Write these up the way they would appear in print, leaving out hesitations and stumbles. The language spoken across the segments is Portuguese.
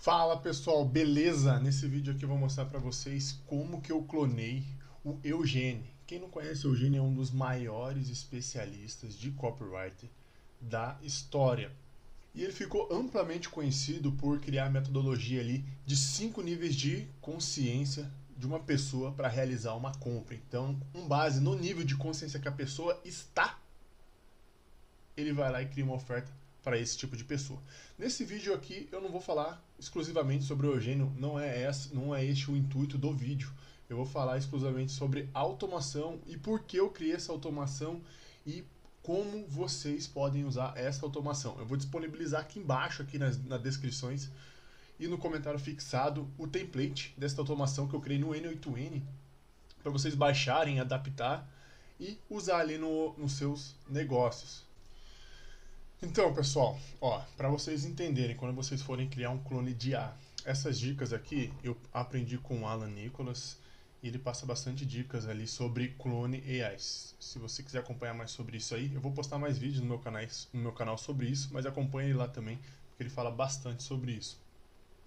Fala pessoal, beleza? Nesse vídeo aqui eu vou mostrar para vocês como que eu clonei o Eugene. Quem não conhece o Eugene é um dos maiores especialistas de copywriter da história. E ele ficou amplamente conhecido por criar a metodologia ali de 5 níveis de consciência de uma pessoa para realizar uma compra. Então, com base no nível de consciência que a pessoa está, ele vai lá e cria uma oferta para esse tipo de pessoa. Nesse vídeo aqui eu não vou falar exclusivamente sobre o Eugênio, não é este o intuito do vídeo. Eu vou falar exclusivamente sobre automação e por que eu criei essa automação e como vocês podem usar essa automação. Eu vou disponibilizar aqui embaixo, aqui nas descrições e no comentário fixado, o template dessa automação que eu criei no N8N para vocês baixarem, adaptar e usar ali nos seus negócios. Então, pessoal, ó, para vocês entenderem, quando vocês forem criar um clone de IA, essas dicas aqui eu aprendi com o Alan Nicholas e ele passa bastante dicas ali sobre clone AIs. Se você quiser acompanhar mais sobre isso aí, eu vou postar mais vídeos no meu canal sobre isso, mas acompanhe ele lá também, porque ele fala bastante sobre isso.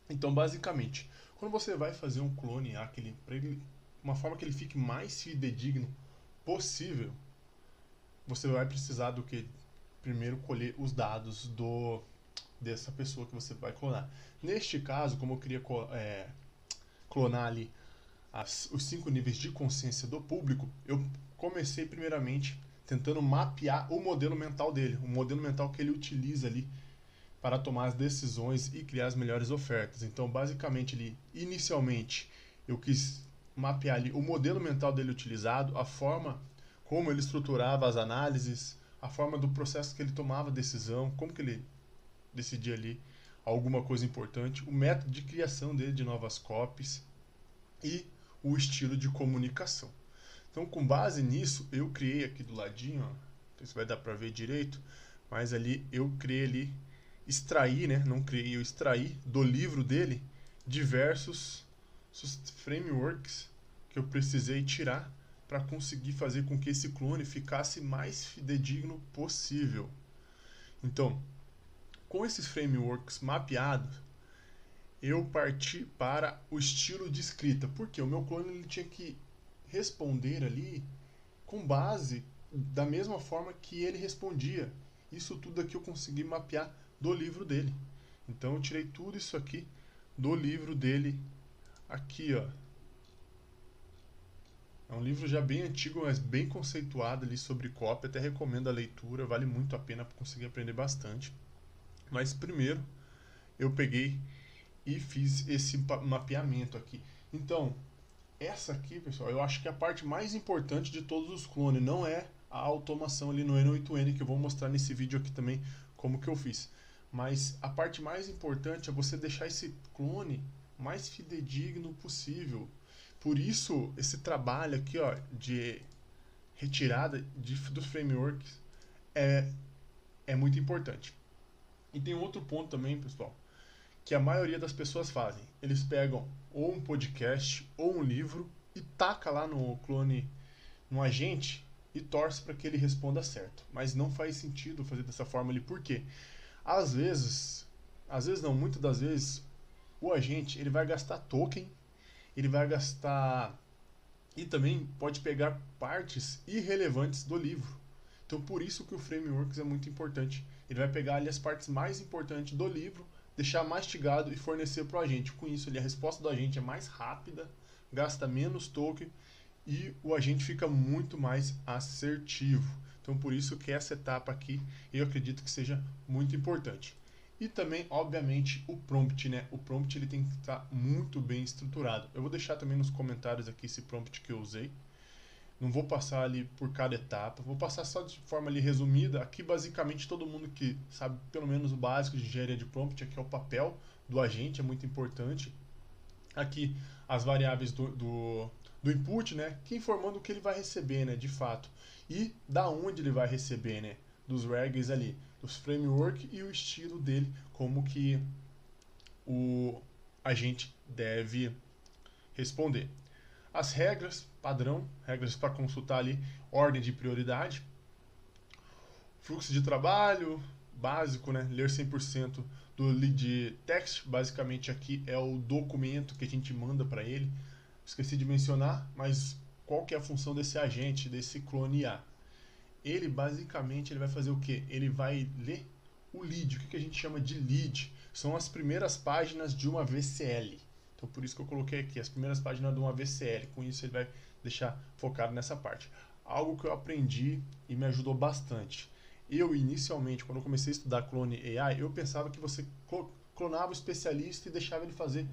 Então, basicamente, quando você vai fazer um clone IA, uma forma que ele fique mais fidedigno possível, você vai precisar do que? Primeiro colher os dados dessa pessoa que você vai clonar. Neste caso, como eu queria clonar ali os 5 níveis de consciência do público, eu comecei primeiramente tentando mapear o modelo mental dele, o modelo mental que ele utiliza ali para tomar as decisões e criar as melhores ofertas. Então, basicamente, inicialmente, eu quis mapear ali o modelo mental dele utilizado, a forma como ele estruturava as análises, a forma do processo que ele tomava decisão, como que ele decidia ali alguma coisa importante, o método de criação dele de novas copies e o estilo de comunicação. Então, com base nisso, eu criei aqui do ladinho, ó, não sei se vai dar para ver direito, mas ali eu criei ali, extraí, né, não criei, eu extraí do livro dele diversos frameworks que eu precisei tirar para conseguir fazer com que esse clone ficasse mais fidedigno possível. Então, com esses frameworks mapeados, eu parti para o estilo de escrita, porque o meu clone ele tinha que responder ali com base da mesma forma que ele respondia. Isso tudo aqui eu consegui mapear do livro dele. Então eu tirei tudo isso aqui do livro dele aqui, ó. É um livro já bem antigo, mas bem conceituado ali sobre copy. Até recomendo a leitura, vale muito a pena para conseguir aprender bastante. Mas primeiro eu peguei e fiz esse mapeamento aqui. Então, essa aqui, pessoal, eu acho que é a parte mais importante de todos os clones. Não é a automação ali no N8N, que eu vou mostrar nesse vídeo aqui também como que eu fiz. Mas a parte mais importante é você deixar esse clone mais fidedigno possível. Por isso, esse trabalho aqui, ó, de retirada dos frameworks é muito importante. E tem outro ponto também, pessoal, que a maioria das pessoas fazem. Eles pegam ou um podcast ou um livro e taca lá no clone, no agente, e torce para que ele responda certo. Mas não faz sentido fazer dessa forma ali, por quê? Às vezes não, muitas das vezes, o agente ele vai gastar token, ele vai gastar e também pode pegar partes irrelevantes do livro. Então por isso que o frameworks é muito importante. Ele vai pegar ali as partes mais importantes do livro, deixar mastigado e fornecer para o agente. Com isso ali, a resposta do agente é mais rápida, gasta menos token e o agente fica muito mais assertivo. Então por isso que essa etapa aqui eu acredito que seja muito importante. E também, obviamente, o prompt, né? O prompt ele tem que estar muito bem estruturado. Eu vou deixar também nos comentários aqui esse prompt que eu usei. Não vou passar ali por cada etapa, vou passar só de forma ali resumida. Aqui basicamente todo mundo que sabe pelo menos o básico de engenharia de prompt, aqui é o papel do agente, é muito importante. Aqui as variáveis do input, né, que informando o que ele vai receber, né, de fato. E da onde ele vai receber, né, dos regs ali, dos framework e o estilo dele, como que o agente deve responder. As regras, padrão, regras para consultar ali, ordem de prioridade, fluxo de trabalho, básico, né? Ler 100% do lead text, basicamente aqui é o documento que a gente manda para ele. Esqueci de mencionar, mas qual que é a função desse agente, desse clone IA? Ele basicamente ele vai fazer o que? Ele vai ler o lead. O que a gente chama de lead? São as primeiras páginas de uma VCL. Então por isso que eu coloquei aqui, as primeiras páginas de uma VCL. Com isso ele vai deixar focado nessa parte. Algo que eu aprendi e me ajudou bastante. Eu inicialmente, quando eu comecei a estudar clone AI, eu pensava que você clonava o especialista e deixava ele fazer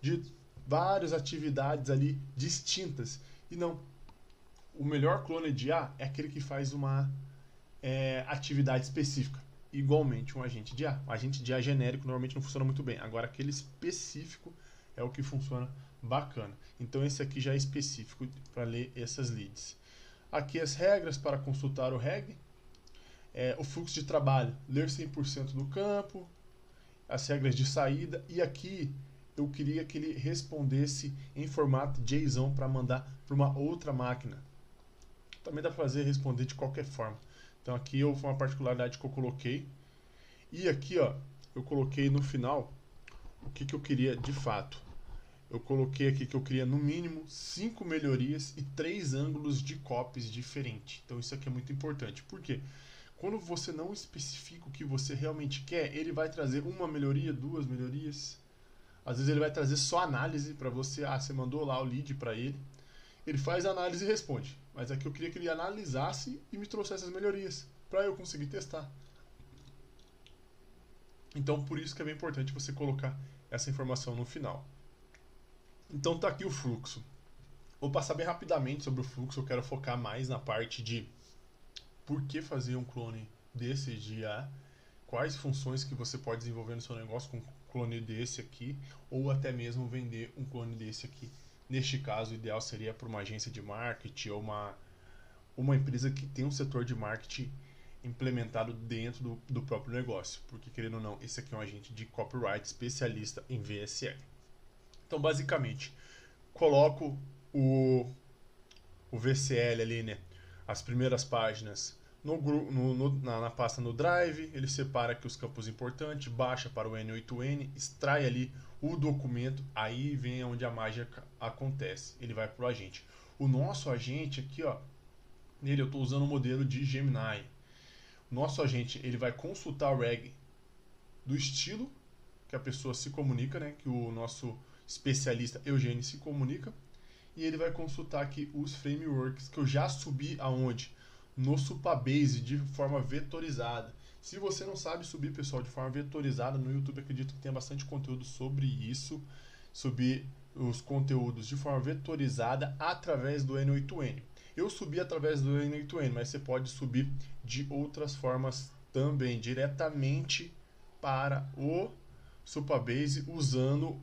de várias atividades ali distintas. E não. O melhor clone de IA é aquele que faz uma atividade específica. Igualmente um agente de IA. O agente de IA genérico normalmente não funciona muito bem. Agora aquele específico é o que funciona bacana. Então esse aqui já é específico para ler essas leads. Aqui as regras para consultar o reg. O fluxo de trabalho, ler 100% do campo. As regras de saída. E aqui eu queria que ele respondesse em formato JSON para mandar para uma outra máquina. Também dá para responder de qualquer forma. Então aqui foi uma particularidade que eu coloquei. E aqui ó, eu coloquei no final o que eu queria de fato. Eu coloquei aqui que eu queria no mínimo 5 melhorias e 3 ângulos de copies diferentes. Então isso aqui é muito importante. Por quê? Quando você não especifica o que você realmente quer, ele vai trazer uma melhoria, 2 melhorias. Às vezes ele vai trazer só análise para você. Você mandou lá o lead para ele. Ele faz a análise e responde. Mas aqui eu queria que ele analisasse e me trouxesse as melhorias, para eu conseguir testar. Então por isso que é bem importante você colocar essa informação no final. Então tá aqui o fluxo. Vou passar bem rapidamente sobre o fluxo, eu quero focar mais na parte de por que fazer um clone desse de IA, quais funções que você pode desenvolver no seu negócio com um clone desse aqui, ou até mesmo vender um clone desse aqui. Neste caso, o ideal seria para uma agência de marketing ou uma empresa que tem um setor de marketing implementado dentro do próprio negócio. Porque, querendo ou não, esse aqui é um agente de copyright especialista em VSL. Então, basicamente, coloco o VCL ali, né? As primeiras páginas na pasta no Drive, ele separa aqui os campos importantes, baixa para o N8N, extrai ali o documento, aí vem onde a mágica acontece. Ele vai para o agente. O nosso agente aqui, ó, nele eu estou usando o modelo de Gemini. O nosso agente ele vai consultar o reg do estilo que a pessoa se comunica, né, que o nosso especialista Eugênio se comunica, e ele vai consultar aqui os frameworks que eu já subi aonde? No Supabase de forma vetorizada. Se você não sabe subir, pessoal, de forma vetorizada no YouTube, acredito que tem bastante conteúdo sobre isso, subir os conteúdos de forma vetorizada através do N8N. Eu subi através do N8N, mas você pode subir de outras formas também, diretamente para o Supabase usando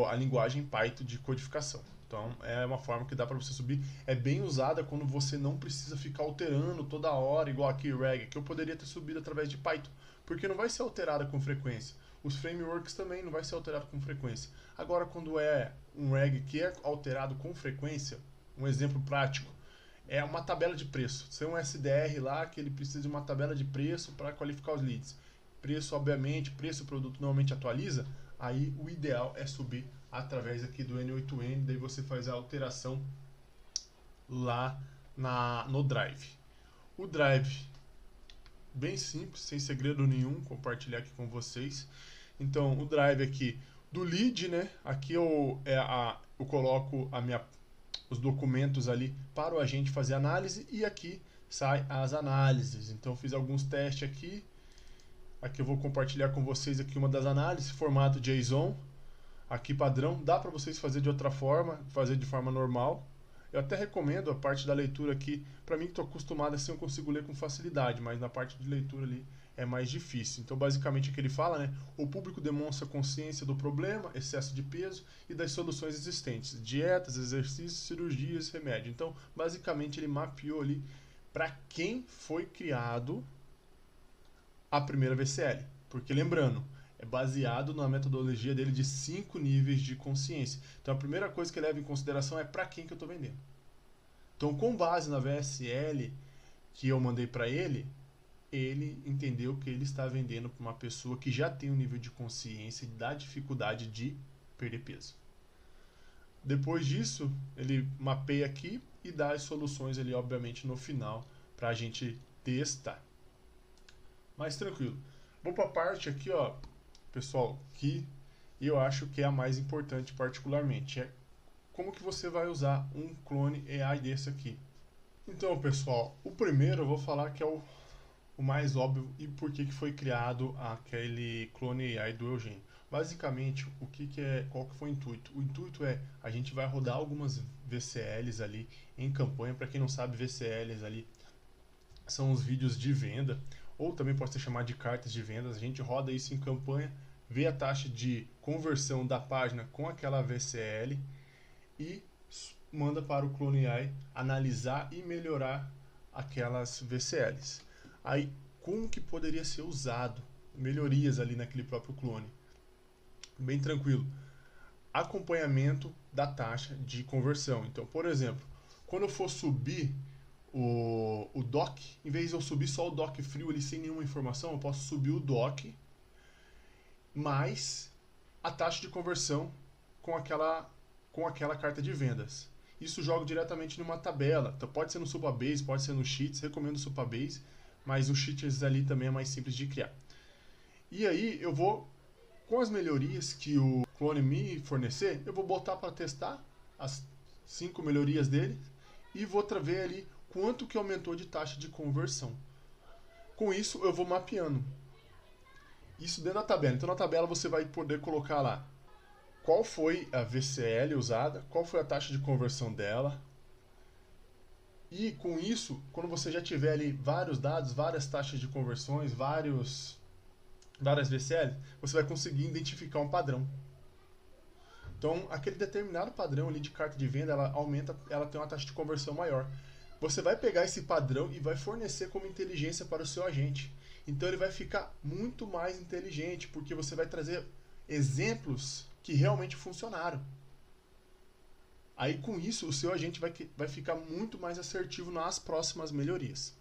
a linguagem Python de codificação. Então é uma forma que dá para você subir. É bem usada quando você não precisa ficar alterando toda hora, igual aqui o reg, que eu poderia ter subido através de Python, porque não vai ser alterada com frequência. Os frameworks também não vai ser alterado com frequência. Agora, quando é um reg que é alterado com frequência, um exemplo prático, é uma tabela de preço. Tem um SDR lá que ele precisa de uma tabela de preço para qualificar os leads. Preço, obviamente, preço do produto normalmente atualiza, aí o ideal é subir através aqui do N8N, daí você faz a alteração lá no Drive. O Drive, bem simples, sem segredo nenhum, compartilhar aqui com vocês. Então, o Drive aqui do lead, né? Aqui eu coloco os documentos ali para o agente fazer análise e aqui sai as análises. Então, fiz alguns testes aqui. Aqui eu vou compartilhar com vocês aqui uma das análises, formato JSON. Aqui padrão, dá para vocês fazer de outra forma, fazer de forma normal. Eu até recomendo a parte da leitura aqui, para mim que estou acostumado assim eu consigo ler com facilidade, mas na parte de leitura ali é mais difícil. Então basicamente o que ele fala, né? O público demonstra consciência do problema, excesso de peso e das soluções existentes, dietas, exercícios, cirurgias, remédio. Então basicamente ele mapeou ali para quem foi criado a primeira VCL, porque lembrando, é baseado na metodologia dele de 5 níveis de consciência. Então a primeira coisa que ele leva em consideração é para quem que eu estou vendendo. Então com base na VSL que eu mandei para ele, ele entendeu que ele está vendendo para uma pessoa que já tem um nível de consciência da dificuldade de perder peso. Depois disso, ele mapeia aqui e dá as soluções ali, obviamente, no final para a gente testar. Mas tranquilo. Vou para a parte aqui, ó, pessoal, que eu acho que é a mais importante particularmente. É como que você vai usar um clone AI desse aqui. Então, pessoal, o primeiro eu vou falar que é o mais óbvio e por que foi criado aquele clone AI do Eugênio. Basicamente, qual que foi o intuito? O intuito é, a gente vai rodar algumas VCLs ali em campanha. Para quem não sabe, VCLs ali são os vídeos de venda, ou também pode ser chamado de cartas de vendas. A gente roda isso em campanha, vê a taxa de conversão da página com aquela VCL e manda para o Clone AI analisar e melhorar aquelas VCLs. Aí, como que poderia ser usado melhorias ali naquele próprio clone? Bem tranquilo. Acompanhamento da taxa de conversão. Então, por exemplo, quando eu for subir o doc, em vez de eu subir só o doc frio ali sem nenhuma informação, eu posso subir o doc mais a taxa de conversão com aquela carta de vendas. Isso joga diretamente numa tabela. Então, pode ser no Supabase, pode ser no Sheets. Recomendo o Supabase, mas o Sheets ali também é mais simples de criar. E aí eu vou, com as melhorias que o clone me fornecer, eu vou botar para testar as 5 melhorias dele e vou ver ali quanto que aumentou de taxa de conversão. Com isso eu vou mapeando isso dentro da tabela. Então na tabela você vai poder colocar lá qual foi a VCL usada, qual foi a taxa de conversão dela. E com isso, quando você já tiver ali vários dados, várias taxas de conversões, várias VCL, você vai conseguir identificar um padrão. Então, aquele determinado padrão ali de carta de venda, ela tem uma taxa de conversão maior. Você vai pegar esse padrão e vai fornecer como inteligência para o seu agente. Então, ele vai ficar muito mais inteligente, porque você vai trazer exemplos que realmente funcionaram. Aí, com isso, o seu agente vai ficar muito mais assertivo nas próximas melhorias.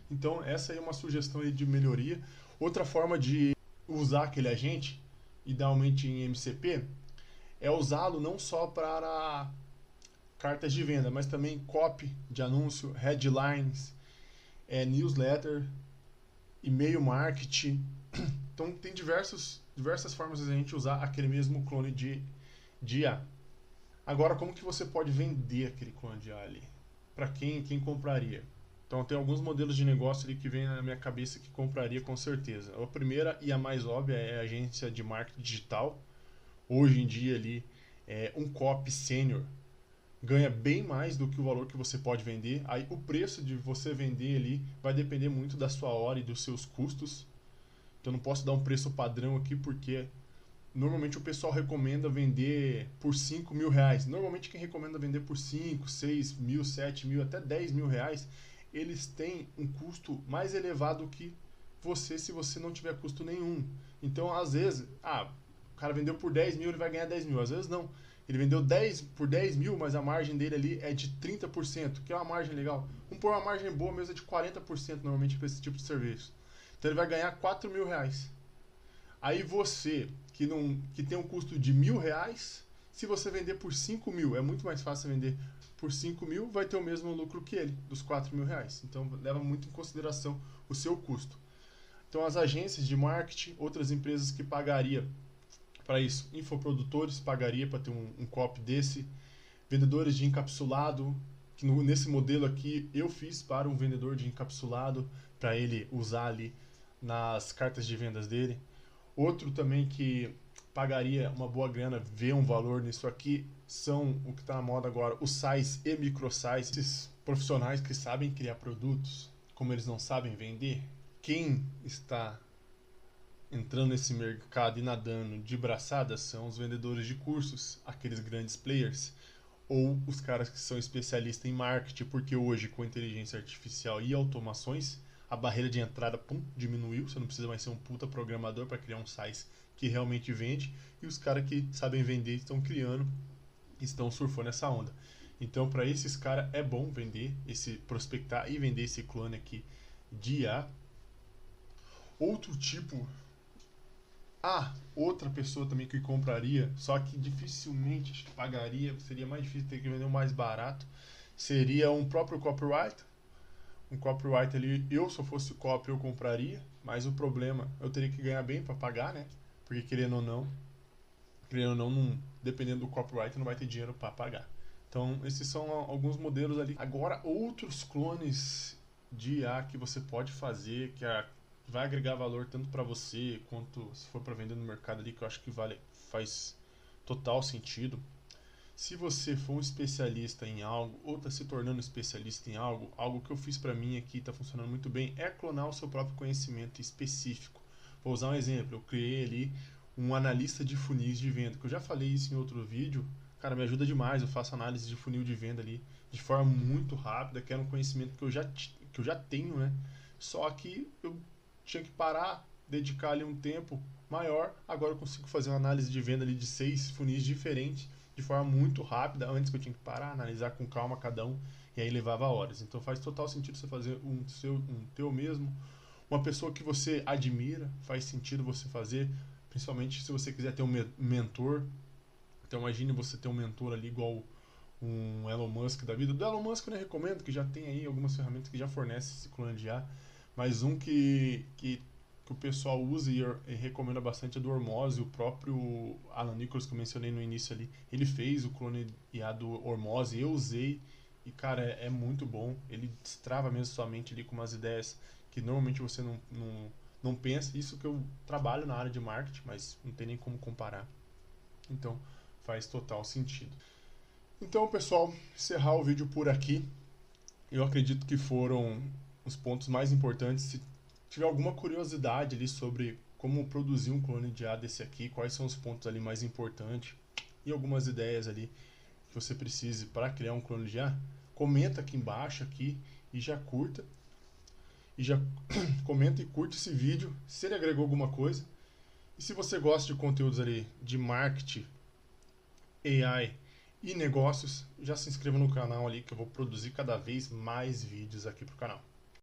Então, essa aí é uma sugestão aí de melhoria. Outra forma de usar aquele agente, idealmente em MCP, é usá-lo não só para cartas de venda, mas também copy de anúncio, headlines, newsletter, e-mail marketing. Então tem diversas formas de a gente usar aquele mesmo clone de IA. Agora, como que você pode vender aquele clone de IA ali? Para quem compraria? Então tem alguns modelos de negócio ali que vem na minha cabeça que compraria com certeza. A primeira e a mais óbvia é a agência de marketing digital. Hoje em dia ali, um copy sênior ganha bem mais do que o valor que você pode vender. Aí o preço de você vender ali vai depender muito da sua hora e dos seus custos. Então não posso dar um preço padrão aqui porque normalmente o pessoal recomenda vender por 5 mil reais. Normalmente quem recomenda vender por 5, 6 mil, 7 mil, até 10 mil reais, eles têm um custo mais elevado que você se você não tiver custo nenhum. Então às vezes, o cara vendeu por 10 mil, ele vai ganhar 10 mil. Às vezes não. Ele vendeu por 10 mil, mas a margem dele ali é de 30%, que é uma margem legal. Vamos pôr uma margem boa mesmo, é de 40% normalmente para esse tipo de serviço. Então ele vai ganhar 4 mil reais. Aí você, que tem um custo de R$1.000, se você vender por 5 mil, é muito mais fácil vender por 5 mil, vai ter o mesmo lucro que ele, dos 4 mil reais. Então leva muito em consideração o seu custo. Então as agências de marketing, outras empresas que pagaria para isso, infoprodutores pagaria para ter um copy desse, vendedores de encapsulado, que nesse modelo aqui eu fiz para um vendedor de encapsulado, para ele usar ali nas cartas de vendas dele. Outro também que pagaria uma boa grana, ver um valor nisso aqui, são o que está na moda agora, os size e micro size, esses profissionais que sabem criar produtos, como eles não sabem vender. Quem está entrando nesse mercado e nadando de braçadas são os vendedores de cursos, aqueles grandes players, ou os caras que são especialistas em marketing, porque hoje com inteligência artificial e automações, a barreira de entrada diminuiu, você não precisa mais ser um puta programador para criar um site que realmente vende, e os caras que sabem vender estão criando, estão surfando essa onda. Então para esses caras é bom vender, prospectar e vender esse clone aqui de IA. Outro tipo, outra pessoa também que compraria, só que dificilmente acho que pagaria, seria mais difícil ter que vender o mais barato, seria um próprio copyright. Um copyright ali, eu se eu fosse copy eu compraria, mas o problema, eu teria que ganhar bem para pagar, né? Porque querendo ou não, dependendo do copyright, não vai ter dinheiro para pagar. Então, esses são alguns modelos ali. Agora, outros clones de IA que você pode fazer, que vai agregar valor tanto para você quanto se for para vender no mercado ali, que eu acho que faz total sentido. Se você for um especialista em algo ou está se tornando especialista em algo que eu fiz para mim aqui está funcionando muito bem é clonar o seu próprio conhecimento específico. Vou usar um exemplo, eu criei ali um analista de funis de venda, que eu já falei isso em outro vídeo. Cara, me ajuda demais, eu faço análise de funil de venda ali de forma muito rápida, que era um conhecimento que eu já tenho, né? Só que eu tinha que parar, dedicar ali um tempo maior. Agora eu consigo fazer uma análise de venda ali de 6 funis diferentes de forma muito rápida. Antes que eu tinha que parar, analisar com calma cada um, e aí levava horas. Então faz total sentido você fazer um teu mesmo. Uma pessoa que você admira, faz sentido você fazer, principalmente se você quiser ter um mentor. Então imagine você ter um mentor ali igual um Elon Musk da vida. Do Elon Musk eu nem recomendo, que já tem aí algumas ferramentas que já fornecem esse clone de IA, mas um que o pessoal usa e recomenda bastante é do Hormose. O próprio Alan Nichols, que eu mencionei no início ali, ele fez o clone IA do Hormose, eu usei, e cara, é muito bom. Ele destrava mesmo sua mente ali com umas ideias que normalmente você não pensa. Isso que eu trabalho na área de marketing, mas não tem nem como comparar. Então faz total sentido. Então, pessoal, encerrar o vídeo por aqui. Eu acredito que foram os pontos mais importantes. Se tiver alguma curiosidade ali sobre como produzir um clone de IA desse aqui, quais são os pontos ali mais importantes e algumas ideias ali que você precise para criar um clone de IA, comenta aqui embaixo aqui e já curta. E já comenta e curte esse vídeo se ele agregou alguma coisa. E se você gosta de conteúdos ali de marketing, AI e negócios, já se inscreva no canal ali que eu vou produzir cada vez mais vídeos aqui pro canal.